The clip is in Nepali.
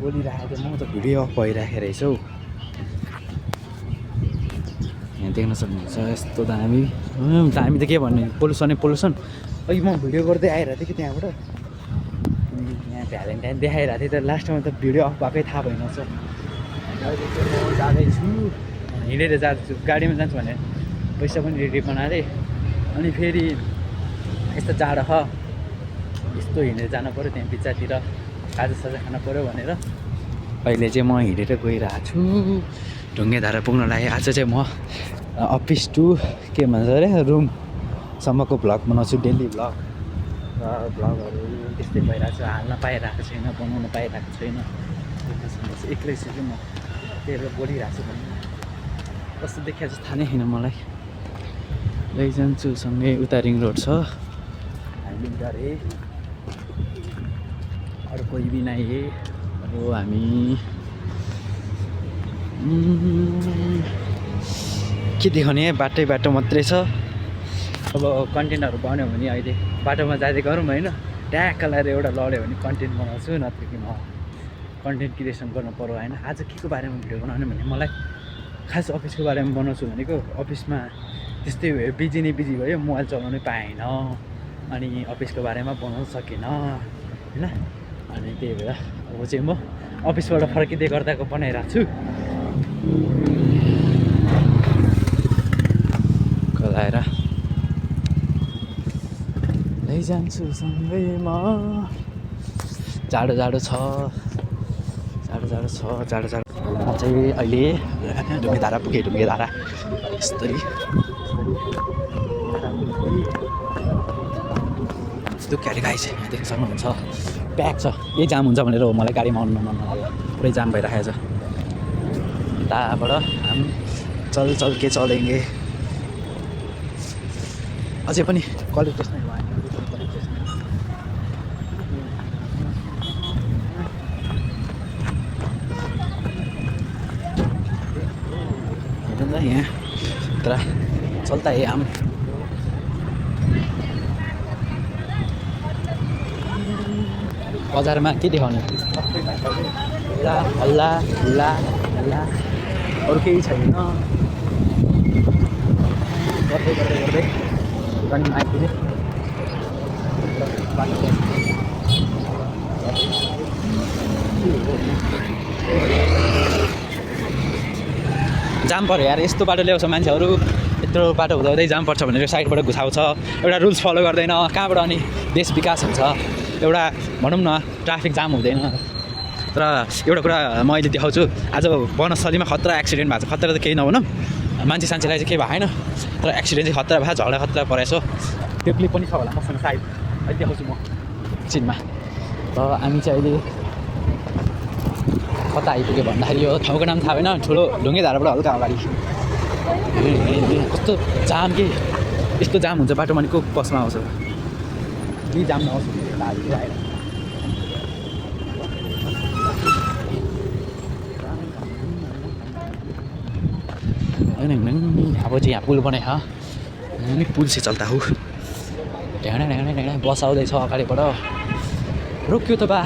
बोलिरहेको थिएँ म त भिडियो अफ भइराखेको रहेछ हौ। यहाँ देख्न सक्नुहुन्छ यस्तो दामी दामी त के भन्ने पोल्युसनै पोल्युसन। अघि म भिडियो गर्दै आइरहेको थिएँ कि त्यहाँबाट यहाँ भ्यालेन्टाइन देखाइरहेको थिएँ तर लास्टमा त भिडियो अफ भएकै थाहा भएन छ। अहिले चाहिँ म जाँदैछु हिँडेर जाँदैछु गाडीमा जान्छु भने पैसा पनि रेडी बनाएँ अनि फेरि यस्तो जाडो छ यस्तो हिँडेर जानु पऱ्यो त्यहाँ बिचातिर खाजासाजा खानु पऱ्यो भनेर अहिले चाहिँ म हिँडेर गइरहेको छु ढुङ्गेधारा पुग्न लागि। आज चाहिँ म अफिस टु के भन्छ अरे रुमसम्मको भ्लग बनाउँछु डेली भ्लग र भ्लगहरू त्यस्तै भइरहेको छ हाल्न पाइरहेको छैन बनाउन पाइरहेको छैन। एक्लै छु कि म त्यही भएर बोलिरहेको छु भने कस्तो देखिया चाहिँ थाहा नै छैन मलाई। लैजान्छु सँगै उता रिङ रोड छ हामी गरे अरू कोही भी नै अब हामी के देखाउने बाटो मात्रै छ। अब कन्टेन्टहरू बनायो भने अहिले बाटोमा जाँदै गरौँ होइन ट्याक्क लगाएर एउटा लड्यो भने कन्टेन्ट बनाउँछु नत्र कि म कन्टेन्ट क्रिएसन गर्नु पर्यो होइन। आज के को बारेमा भिडियो बनाउने भने मलाई खास अफिसको बारेमा बनाउँछु भनेको अफिसमा त्यस्तै भयो बिजी भयो मोबाइल चलाउनै पाएन अनि अफिसको बारेमा बनाउनु सकेन होइन। अनि त्यही भएर अब चाहिँ म अफिसबाट फर्किँदै गर्दाको बनाइरहेको छु कलाएर लैजान्छु सँगैमा। जाडो छ म चाहिँ अहिले ढुङ्गेधारा पुगेँ ढुङ्गेधारा यस्तरी दुःखहरू गाई छ यहाँ देख्न सक्नुहुन्छ प्याक छ यही जाम हुन्छ भनेर हो मलाई गाडीमा आउनु मन लाग्यो पुरै जाम भइरहेको छ। यताबाट हामी चल के चलेंगे अझै पनि कलेज टेस्टमै भयो यहाँ तर चलता है हम बजारमा के देखाउने हल्ला अरू केही छैन गर्दै रनिङ आइपुग्यो। जाम पर्यो यार यस्तो बाटो ल्याउँछ मान्छेहरू यत्रो बाटो हुँदाहुँदै जाम पर्छ भनेर साइडबाट घुसाउँछ एउटा रुल्स फलो गर्दैन कहाँबाट अनि देश विकास हुन्छ एउटा भनौँ न ट्राफिक जाम हुँदैन। तर एउटा कुरा म अहिले देखाउँछु आज वनस्थलीमा खतरा एक्सिडेन्ट भएको छ खतरा त केही नभनौँ मान्छे सान्छेलाई चाहिँ केही भएन तर एक्सिडेन्ट चाहिँ खतरा भयो झगडा खतरा परेछ त्यो क्लिप पनि छ होला मसँग सायद अहिले देखाउँछु म चिनमा। र हामी चाहिँ अहिले कता आइपुग्यो भन्दाखेरि यो ठाउँको नाम थाहा भएन ठुलो ढुङ्गेधाराबाट हल्का अगाडि कस्तो जाम के यस्तो जाम हुन्छ बाटोमा नि को बसमा आउँछ केही जाम नआउँछ अब चाहिँ यहाँ पुल बनाए पुल चाहिँ चल्ता हो ढ्याँडा बस आउँदैछ अगाडिबाट रोक्यो त बा